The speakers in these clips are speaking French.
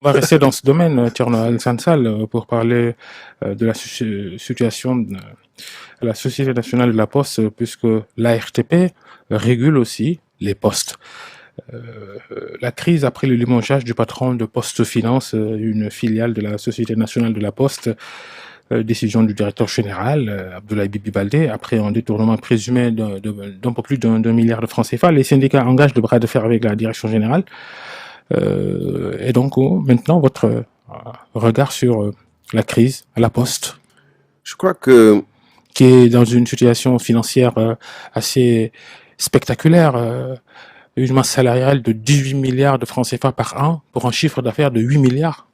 On va rester dans ce domaine, Thierno Alassane Sall, pour parler de la situation de la Société nationale de la Poste, puisque l'ARTP régule aussi les postes. La crise après le limogeage du patron de Poste Finance, une filiale de la Société nationale de la Poste, décision du directeur général, Abdoulaye Bibi Baldé, après un détournement présumé d'un peu plus d'un milliard de francs CFA, les syndicats engagent le bras de fer avec la direction générale. Et donc, maintenant, votre regard sur la crise à la Poste, Je crois que qui est dans une situation financière assez spectaculaire, une masse salariale de 18 milliards de francs CFA par an pour un chiffre d'affaires de 8 milliards.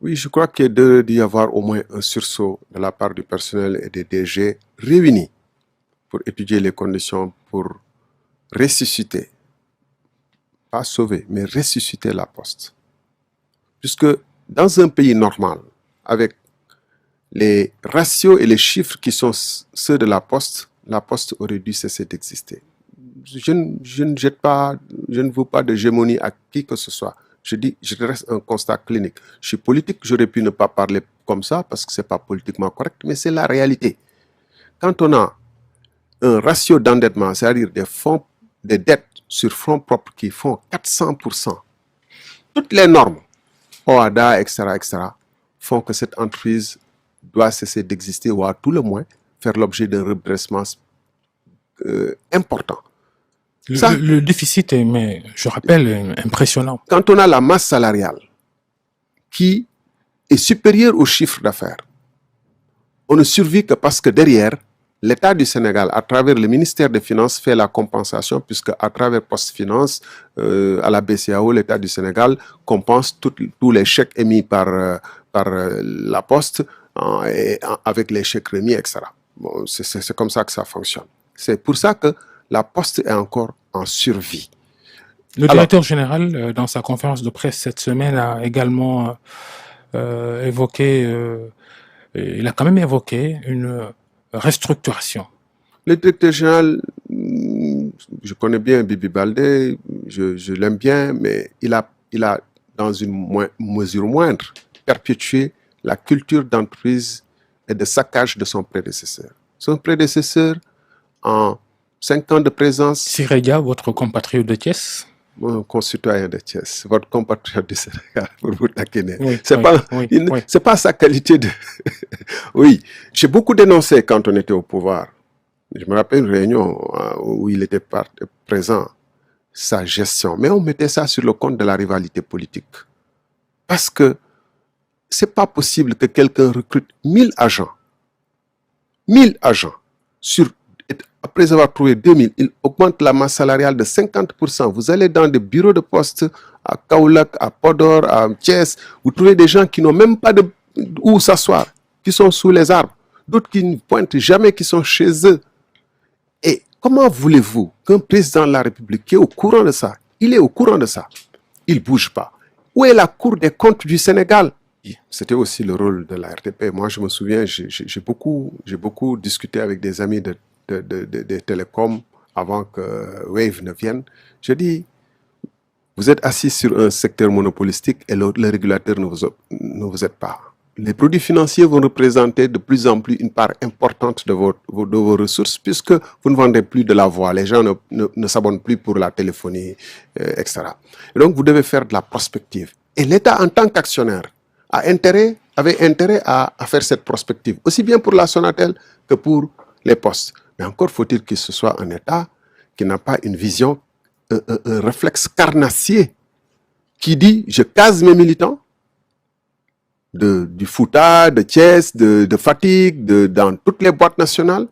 oui, je crois qu'il doit y avoir au moins un sursaut de la part du personnel et des DG réunis pour étudier les conditions pour ressusciter, pas sauver, mais ressusciter la Poste. Puisque dans un pays normal, avec les ratios et les chiffres qui sont ceux de la Poste aurait dû cesser d'exister. Je ne jette pas, je ne veux pas de gémonie à qui que ce soit. Je dis, je reste un constat clinique. Je suis politique, j'aurais pu ne pas parler comme ça parce que ce n'est pas politiquement correct, mais c'est la réalité. Quand on a un ratio d'endettement, c'est-à-dire des fonds, des dettes sur fonds propres qui font 400%, toutes les normes, OADA, etc., font que cette entreprise doit cesser d'exister ou à tout le moins faire l'objet d'un redressement important. Le déficit est, mais je rappelle, impressionnant. Quand on a la masse salariale qui est supérieure au chiffre d'affaires, on ne survit que parce que derrière, l'État du Sénégal, à travers le ministère des Finances, fait la compensation, puisque à travers Poste Finance, à la BCAO, l'État du Sénégal compense tous les chèques émis par la Poste avec les chèques remis, etc. Bon, c'est comme ça que ça fonctionne. C'est pour ça que la Poste est encore en survie. Le directeur général, dans sa conférence de presse cette semaine, a également évoqué, il a quand même évoqué une restructuration. Le directeur général, je connais bien Bibi Baldé, je l'aime bien, mais il a dans une mesure moindre, perpétué la culture d'entreprise et de saccage de son prédécesseur. Son prédécesseur, en 5 ans de présence... Sireya, votre compatriote de Thiès, mon concitoyen de Thiès, votre compatriote du Sénégal, pour vous taquiner. Oui, c'est pas sa qualité de... Oui, j'ai beaucoup dénoncé quand on était au pouvoir. Je me rappelle une réunion où il était présent, sa gestion. Mais on mettait ça sur le compte de la rivalité politique. Parce que c'est pas possible que quelqu'un recrute 1000 agents. 1000 agents après avoir trouvé 2000, il augmente la masse salariale de 50%. Vous allez dans des bureaux de poste à Kaolack, à Podor, à Thiès, vous trouvez des gens qui n'ont même pas où s'asseoir, qui sont sous les arbres, d'autres qui ne pointent jamais, qui sont chez eux. Et comment voulez-vous qu'un président de la République qui est au courant de ça, il est au courant de ça, il ne bouge pas? Où est la Cour des comptes du Sénégal? C'était aussi le rôle de la RTP. Moi, je me souviens, j'ai beaucoup discuté avec des amis des télécoms avant que Wave ne vienne. Je dis, vous êtes assis sur un secteur monopolistique et le régulateur ne vous aide pas. Les produits financiers vont représenter de plus en plus une part importante de vos ressources puisque vous ne vendez plus de la voix. Les gens ne s'abonnent plus pour la téléphonie, etc. Et donc, vous devez faire de la prospective. Et l'État, en tant qu'actionnaire, avait intérêt à faire cette prospective, aussi bien pour la Sonatel que pour les postes. Mais encore faut-il que ce soit un État qui n'a pas une vision, un réflexe carnassier qui dit « je case mes militants » du Fouta, de Thiès, de Fatigue, dans toutes les boîtes nationales.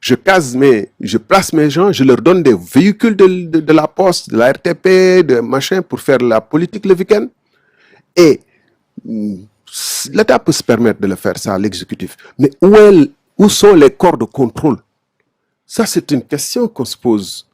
Je place mes gens, je leur donne des véhicules de la Poste, de la RTP, de machin pour faire la politique le week-end. Et l'État peut se permettre de le faire, ça, l'exécutif. Mais où sont les corps de contrôle? Ça, c'est une question qu'on se pose.